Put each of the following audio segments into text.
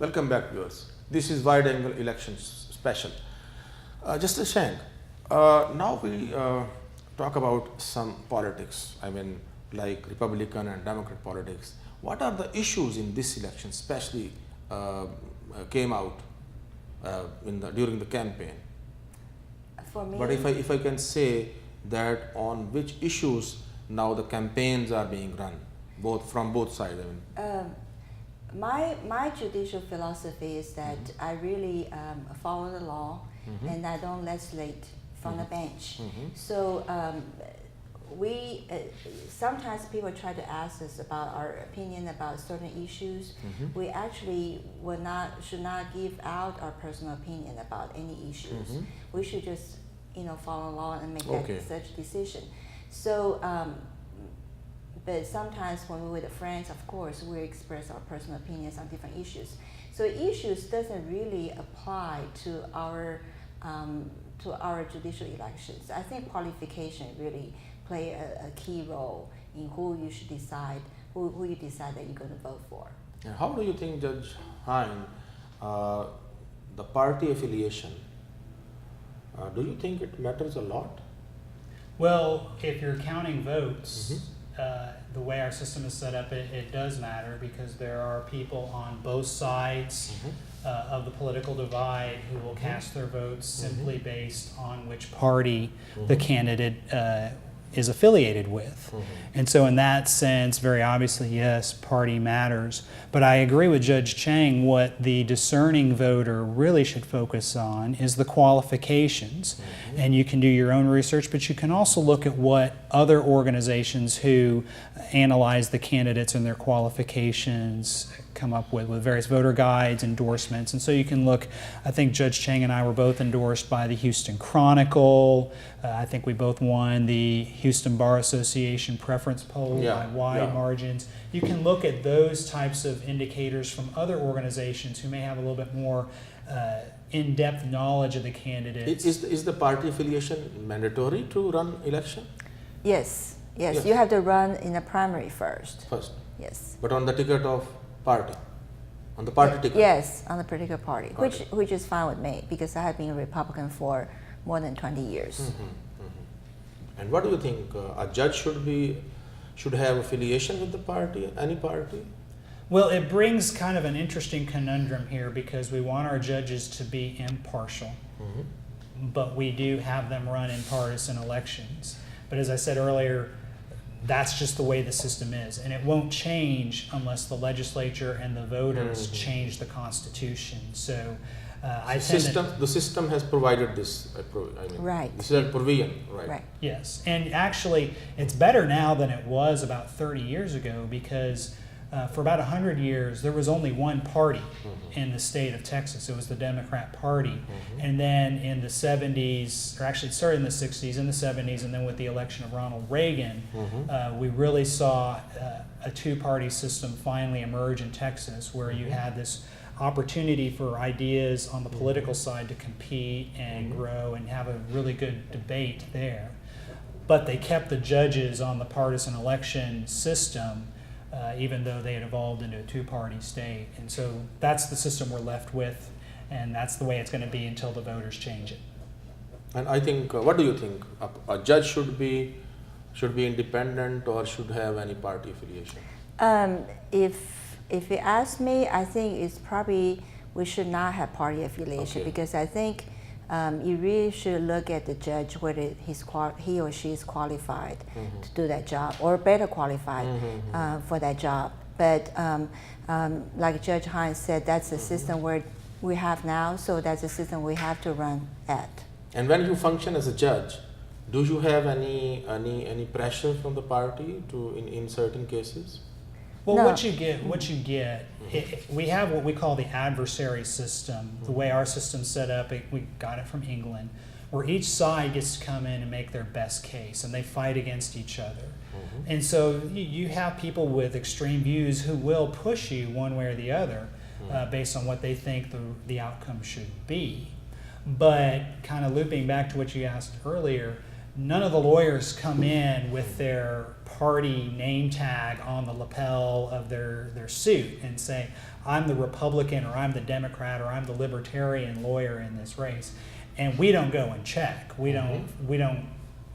Welcome back, viewers. This is Wide Angle Elections Special. Justice Chang, now we talk about some politics, I mean like Republican and Democrat politics. What are the issues in this election, especially came out during the campaign? For me, but if I can say that on which issues now the campaigns are being run, from both sides. I mean. my judicial philosophy is that I really follow the law and I don't legislate from the bench. So we sometimes people try to ask us about our opinion about certain issues. We actually should not give out our personal opinion about any issues. We should just follow the law and make such decision. So but sometimes when we're with friends, of course, we express our personal opinions on different issues. So issues doesn't really apply to our judicial elections. I think qualification really play a key role in who you should decide, who you decide that you're going to vote for. And how do you think, Judge Hein, the party affiliation, do you think it matters a lot? Well, if you're counting votes, the way our system is set up, it does matter because there are people on both sides of the political divide who will cast their votes simply based on which party the candidate is affiliated with. And so in that sense, very obviously, yes, party matters. But I agree with Judge Chang, what the discerning voter really should focus on is the qualifications. And you can do your own research, but you can also look at what other organizations who analyze the candidates and their qualifications come up with various voter guides, endorsements. And so you can look, I think Judge Chang and I were both endorsed by the Houston Chronicle. I think we both won the Houston Bar Association preference poll by wide margins. You can look at those types of indicators from other organizations who may have a little bit more in-depth knowledge of the candidates. Is the party affiliation mandatory to run election? Yes. You have to run in a primary first. Yes. But on the ticket of party? On the party ticket? Yes, on the particular party, which is fine with me because I have been a Republican for more than 20 years. And what do you think? A judge should have affiliation with the party, any party? Well, it brings kind of an interesting conundrum here because we want our judges to be impartial, but we do have them run in partisan elections. But as I said earlier, that's just the way the system is, and it won't change unless the legislature and the voters change the Constitution. So the system has provided this. Right. This is a provision, right? Yes, and actually, it's better now than it was about 30 years ago because for about 100 years there was only one party in the state of Texas. It was the Democrat Party, and then in the 70s, or actually it started in the 60s, in the 70s, and then with the election of Ronald Reagan, we really saw a two-party system finally emerge in Texas, where you had this opportunity for ideas on the political side to compete and grow and have a really good debate there. But they kept the judges on the partisan election system, even though they had evolved into a two-party state. And so that's the system we're left with, and that's the way it's going to be until the voters change it. And I think, what do you think? A judge should be independent or should have any party affiliation? If you ask me, I think it's probably we should not have party affiliation because I think you really should look at the judge whether he or she is qualified to do that job or better qualified for that job. But like Judge Hein said, that's the system where we have now, so that's the system we have to run at. And when you function as a judge, do you have any pressure from the party in certain cases? Well, no. what you get, we have what we call the adversary system. The way our system's set up, we got it from England, where each side gets to come in and make their best case, and they fight against each other. And so you have people with extreme views who will push you one way or the other based on what they think the outcome should be. But kind of looping back to what you asked earlier, none of the lawyers come in with their party name tag on the lapel of their suit and say, I'm the Republican, or I'm the Democrat, or I'm the Libertarian lawyer in this race. And we don't go and check. We don't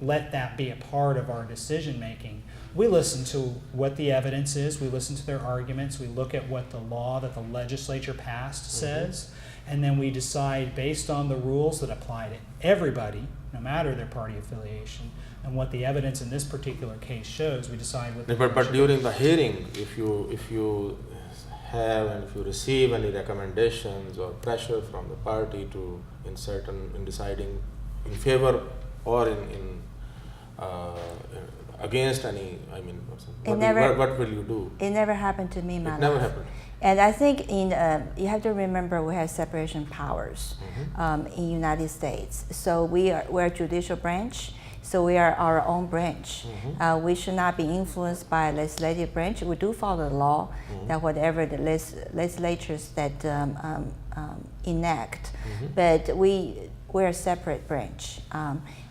let that be a part of our decision making. We listen to what the evidence is, we listen to their arguments, we look at what the law that the legislature passed says, and then we decide based on the rules that apply to everybody, no matter their party affiliation, and what the evidence in this particular case shows, we decide what the But during the hearing, if you have and if you receive any recommendations or pressure from the party to in deciding in favor or in against any, I mean, what will you do? It never happened to me in my life. It never happened. And I think you have to remember we have separation of powers in United States. So we're a judicial branch. So we are our own branch. We should not be influenced by legislative branch. We do follow the law that whatever the legislatures that enact, but we're a separate branch.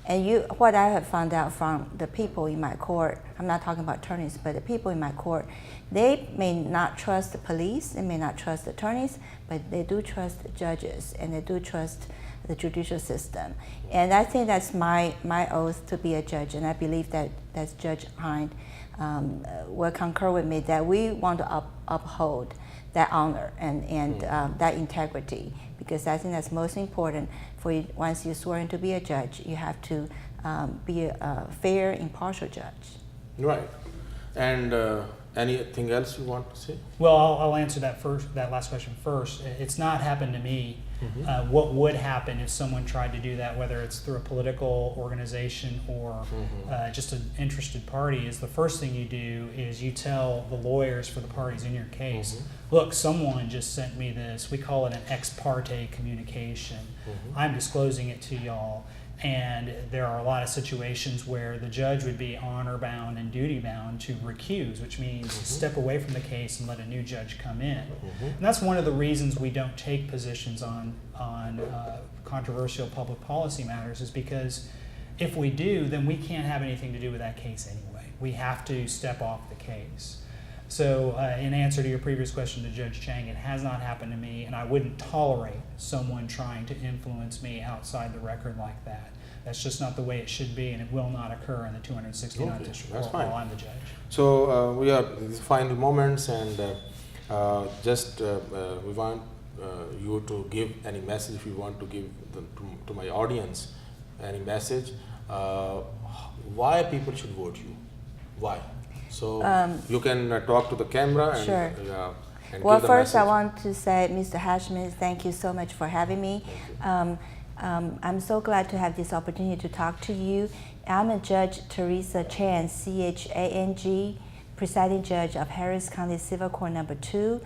And what I have found out from the people in my court, I'm not talking about attorneys, but the people in my court, they may not trust the police, they may not trust attorneys, but they do trust the judges and they do trust the judicial system. And I think that's my oath to be a judge, and I believe that's Judge Hind will concur with me that we want to uphold that honor and that integrity, because I think that's most important for you. Once you're sworn to be a judge, you have to be a fair, impartial judge. Right. And anything else you want to say? Well, I'll answer that last question first. It's not happened to me. What would happen if someone tried to do that, whether it's through a political organization or just an interested party, is the first thing you do is you tell the lawyers for the parties in your case, look, someone just sent me this. We call it an ex parte communication. I'm disclosing it to y'all. And there are a lot of situations where the judge would be honor bound and duty bound to recuse, which means step away from the case and let a new judge come in. And that's one of the reasons we don't take positions on controversial public policy matters, is because if we do, then we can't have anything to do with that case anyway. We have to step off the case. So in answer to your previous question to Judge Chang, it has not happened to me, and I wouldn't tolerate someone trying to influence me outside the record like that. That's just not the way it should be, and it will not occur in the 269th District Court while I'm the judge. So we are in the final moments, and we want you to give any message, if you want to give to my audience any message, why people should vote you, why? So you can talk to the camera and, sure. And well, give the first message. I want to say, Mr. Hashman, thank you so much for having me. I'm so glad to have this opportunity to talk to you. I'm a Judge Teresa Chan, C-H-A-N-G, presiding judge of Harris County Civil Court Number 2.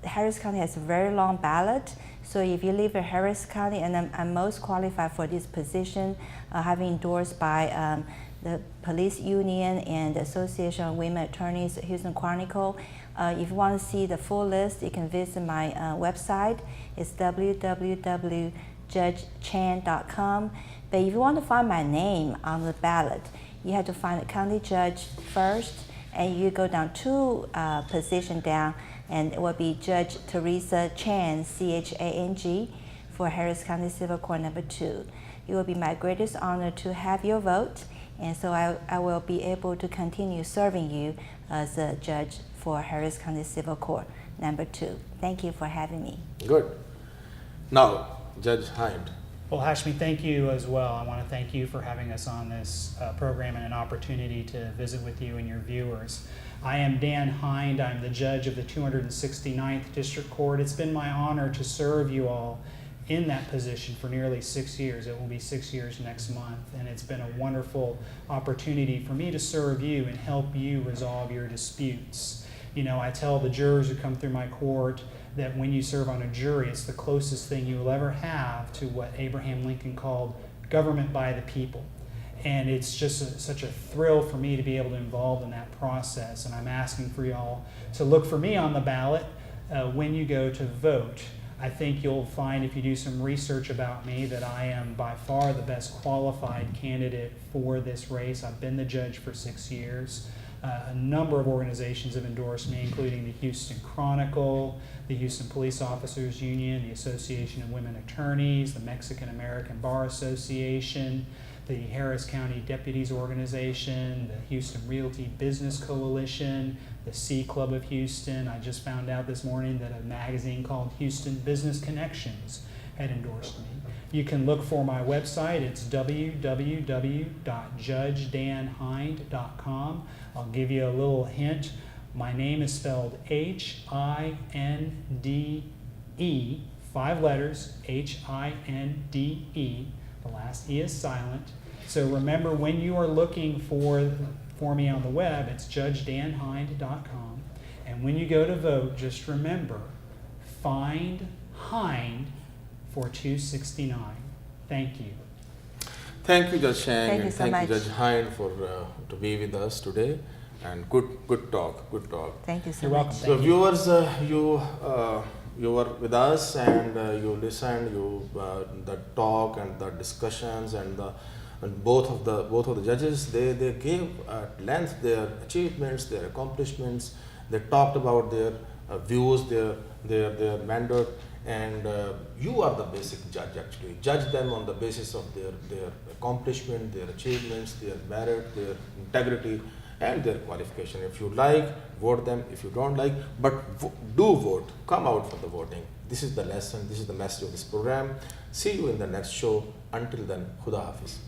Harris County has a very long ballot, so if you live in Harris County, and I'm most qualified for this position, having endorsed by the Police Union and the Association of Women Attorneys, Houston Chronicle. If you want to see the full list, you can visit my website. It's www.judgechan.com. But if you want to find my name on the ballot, you have to find the county judge first, and you go down 2 positions down, and it will be Judge Teresa Chan, C-H-A-N-G, for Harris County Civil Court Number 2. It will be my greatest honor to have your vote. And so I will be able to continue serving you as a judge for Harris County Civil Court Number 2. Thank you for having me. Good. Now, Judge Hind. Well, Hashmi, thank you as well. I want to thank you for having us on this program and an opportunity to visit with you and your viewers. I am Dan Hind. I'm the judge of the 269th District Court. It's been my honor to serve you all in that position for nearly 6 years. It will be 6 years next month, and it's been a wonderful opportunity for me to serve you and help you resolve your disputes. You know, I tell the jurors who come through my court that when you serve on a jury, it's the closest thing you will ever have to what Abraham Lincoln called government by the people. And it's just such a thrill for me to be able to involve in that process, and I'm asking for y'all to look for me on the ballot when you go to vote. I think you'll find if you do some research about me that I am by far the best qualified candidate for this race. I've been the judge for 6 years. A number of organizations have endorsed me, including the Houston Chronicle, the Houston Police Officers Union, the Association of Women Attorneys, the Mexican American Bar Association, the Harris County Deputies Organization, the Houston Realty Business Coalition, the C Club of Houston. I just found out this morning that a magazine called Houston Business Connections had endorsed me. You can look for my website. It's www.judgedanhind.com. I'll give you a little hint. My name is spelled H-I-N-D-E, 5 letters, H-I-N-D-E. The last E is silent. So remember, when you are looking for me on the web, it's judgedanhind.com. And when you go to vote, just remember, find Hind for 269. Thank you. Thank you, Judge Shang, Thank you and so thank much. you, Judge Hind, for to be with us today. And good talk. Thank you so You're much. welcome. So Thank you. viewers, you were with us, and you listened. The talk and the discussions, and both of the judges, they gave at length their achievements, their accomplishments. They talked about their views, their mandate, and you are the basic judge. Actually, judge them on the basis of their accomplishment, their achievements, their merit, their integrity, and their qualification. If you like, vote them. If you don't like, but do vote. Come out for the voting. This is the lesson. This is the message of this program. See you in the next show. Until then, Khuda Hafiz.